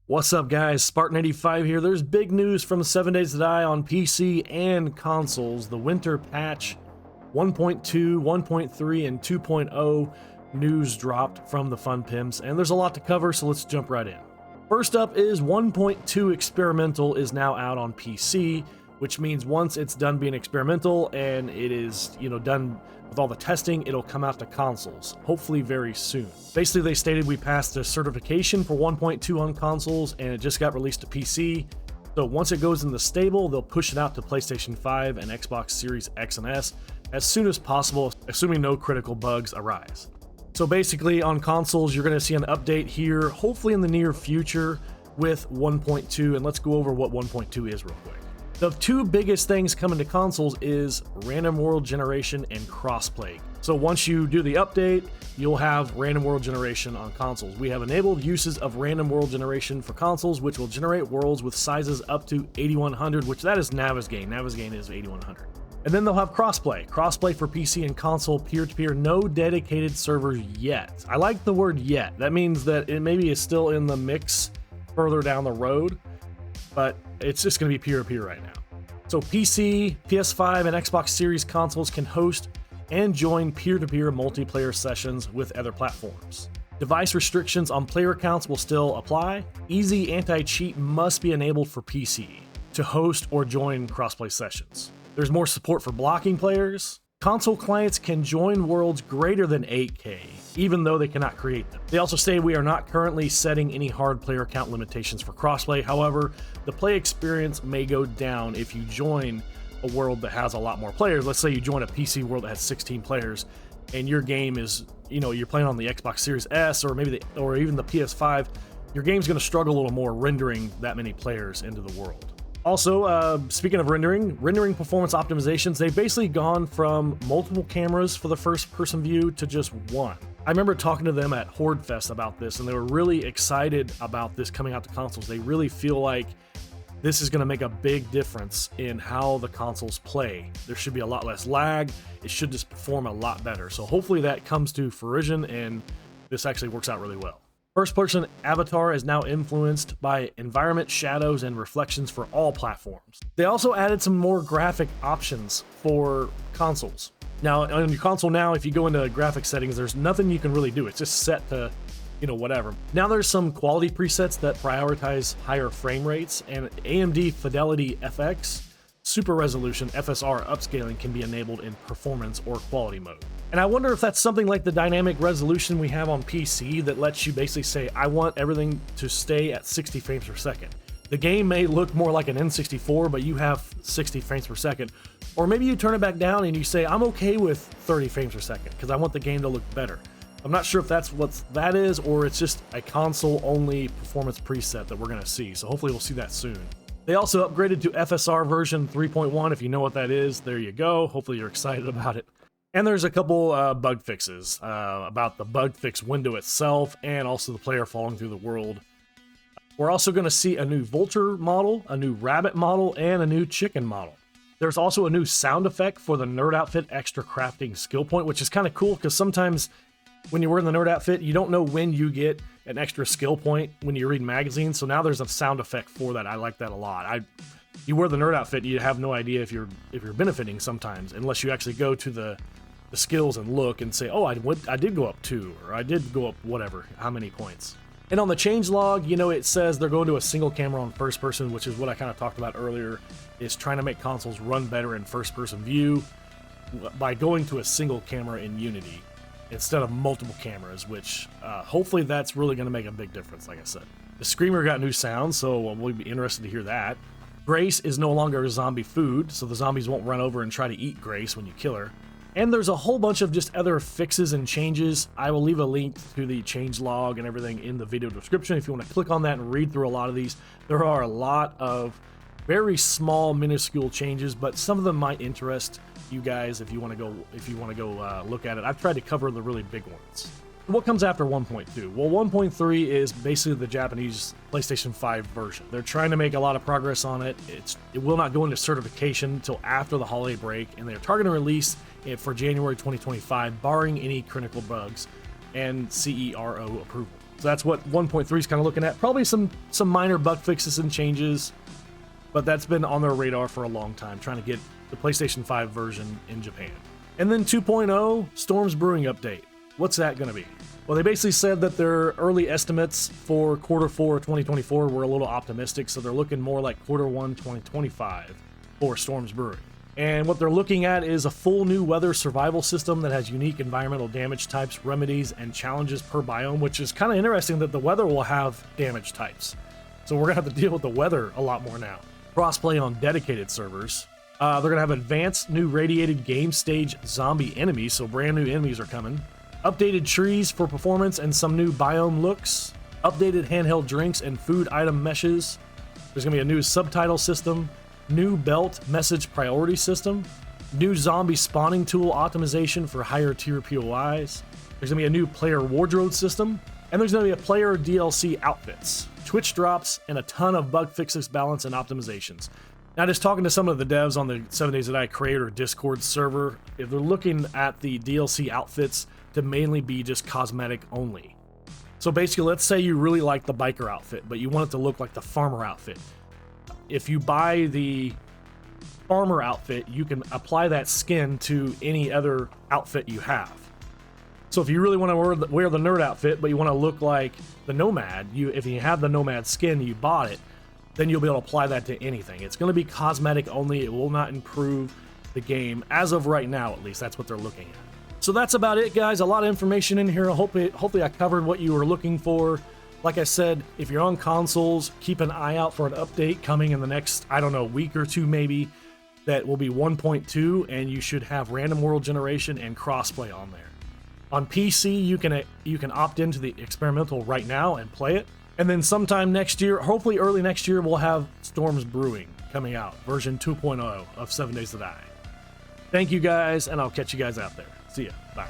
What's up, guys? Spartan85 here. There's big news from 7 Days to Die on PC and consoles. The winter patch 1.2, 1.3, and 2.0 news dropped from the Fun Pimps, and there's a lot to cover, so let's jump right in. First up is 1.2 Experimental is now out on PC, which means once it's done being experimental and it is, done with all the testing, it'll come out to consoles, hopefully very soon. Basically, they stated we passed a certification for 1.2 on consoles and it just got released to PC. So once it goes in the stable, they'll push it out to PlayStation 5 and Xbox Series X and S as soon as possible, assuming no critical bugs arise. So basically, on consoles, you're going to see an update here, hopefully in the near future, with 1.2, and let's go over what 1.2 is real quick. The two biggest things coming to consoles is random world generation and crossplay. So once you do the update, you'll have random world generation on consoles. We have enabled uses of random world generation for consoles, which will generate worlds with sizes up to 8100, which that is Navigaine. Navigaine is 8100. And then they'll have crossplay. Crossplay for PC and console peer-to-peer, no dedicated servers yet. I like the word yet. That means that it maybe is still in the mix further down the road, but it's just going to be peer-to-peer right now. So PC, PS5, and Xbox Series consoles can host and join peer-to-peer multiplayer sessions with other platforms. Device restrictions on player accounts will still apply. Easy anti-cheat must be enabled for PC to host or join crossplay sessions. There's more support for blocking players. Console clients can join worlds greater than 8K, even though they cannot create them. They also say we are not currently setting any hard player count limitations for crossplay. However, the play experience may go down if you join a world that has a lot more players. Let's say you join a PC world that has 16 players, and your game is, you're playing on the Xbox Series S or or even the PS5. Your game's going to struggle a little more rendering that many players into the world. Also, speaking of rendering performance optimizations, they've basically gone from multiple cameras for the first-person view to just one. I remember talking to them at Horde Fest about this, and they were really excited about this coming out to consoles. They really feel like this is going to make a big difference in how the consoles play. There should be a lot less lag. It should just perform a lot better. So hopefully that comes to fruition, and this actually works out really well. First-person avatar is now influenced by environment, shadows, and reflections for all platforms. They also added some more graphic options for consoles. Now, on your console now, if you go into graphic settings, there's nothing you can really do. It's just set to, whatever. Now there's some quality presets that prioritize higher frame rates, and AMD Fidelity FX Super Resolution FSR upscaling can be enabled in performance or quality mode. And I wonder if that's something like the dynamic resolution we have on PC that lets you basically say, I want everything to stay at 60 frames per second. The game may look more like an N64, but you have 60 frames per second. Or maybe you turn it back down and you say, I'm okay with 30 frames per second because I want the game to look better. I'm not sure if that's what that is, or it's just a console-only performance preset that we're going to see. So hopefully we'll see that soon. They also upgraded to FSR version 3.1. If you know what that is, there you go. Hopefully you're excited about it. And there's a couple bug fixes about the bug fix window itself and also the player falling through the world. We're also going to see a new vulture model, a new rabbit model, and a new chicken model. There's also a new sound effect for the nerd outfit extra crafting skill point, which is kind of cool because sometimes when you're wearing the nerd outfit, you don't know when you get an extra skill point when you read magazines. So now there's a sound effect for that. I like that a lot. You wear the nerd outfit, you have no idea if you're benefiting sometimes, unless you actually go to the skills and look and say, oh, I did go up 2, or I did go up whatever, how many points. And on the changelog, it says they're going to a single camera on first person, which is what I kind of talked about earlier, is trying to make consoles run better in first person view by going to a single camera in Unity instead of multiple cameras, which hopefully that's really going to make a big difference, like I said. The Screamer got new sounds, so we'll be interested to hear that. Grace is no longer a zombie food, so the zombies won't run over and try to eat Grace when you kill her. And there's a whole bunch of just other fixes and changes. I will leave a link to the changelog and everything in the video description if you want to click on that and read through a lot of these. There are a lot of very small, minuscule changes, but some of them might interest you guys if you want to go look at it. I've tried to cover the really big ones. What comes after 1.2? Well, 1.3 is basically the Japanese PlayStation 5 version. They're trying to make a lot of progress on it. It will not go into certification until after the holiday break, and they're targeting release for January 2025, barring any critical bugs and CERO approval. So that's what 1.3 is kind of looking at. Probably some minor bug fixes and changes, but that's been on their radar for a long time, trying to get the PlayStation 5 version in Japan. And then 2.0, Storm's Brewing update. What's that going to be? Well, they basically said that their early estimates for quarter 4 2024 were a little optimistic, so they're looking more like quarter 1 2025 for Storm's Brewing. And what they're looking at is a full new weather survival system that has unique environmental damage types, remedies, and challenges per biome, which is kind of interesting that the weather will have damage types. So we're going to have to deal with the weather a lot more now. Crossplay on dedicated servers. They're going to have advanced new radiated game stage zombie enemies, so brand new enemies are coming. Updated trees for performance and some new biome looks. Updated handheld drinks and food item meshes. There's going to be a new subtitle system. New belt message priority system. New zombie spawning tool optimization for higher tier POIs. There's going to be a new player wardrobe system. And there's going to be a player DLC outfits, Twitch drops, and a ton of bug fixes, balance, and optimizations. Now, just talking to some of the devs on the 7 Days That I Creator Discord server, if they're looking at the DLC outfits to mainly be just cosmetic only. So basically, let's say you really like the biker outfit, but you want it to look like the farmer outfit. If you buy the farmer outfit, you can apply that skin to any other outfit you have. So if you really want to wear the nerd outfit, but you want to look like the nomad, if you have the nomad skin, you bought it, then you'll be able to apply that to anything. It's going to be cosmetic only. It will not improve the game. As of right now, at least, that's what they're looking at. So that's about it, guys. A lot of information in here. Hopefully I covered what you were looking for. Like I said, if you're on consoles, keep an eye out for an update coming in the next, I don't know, week or two maybe, that will be 1.2, and you should have random world generation and crossplay on there. On PC, you can opt into the experimental right now and play it. And then sometime next year, hopefully early next year, we'll have Storm's Brewing coming out, version 2.0 of 7 Days to Die. Thank you guys, and I'll catch you guys out there. See ya. Bye.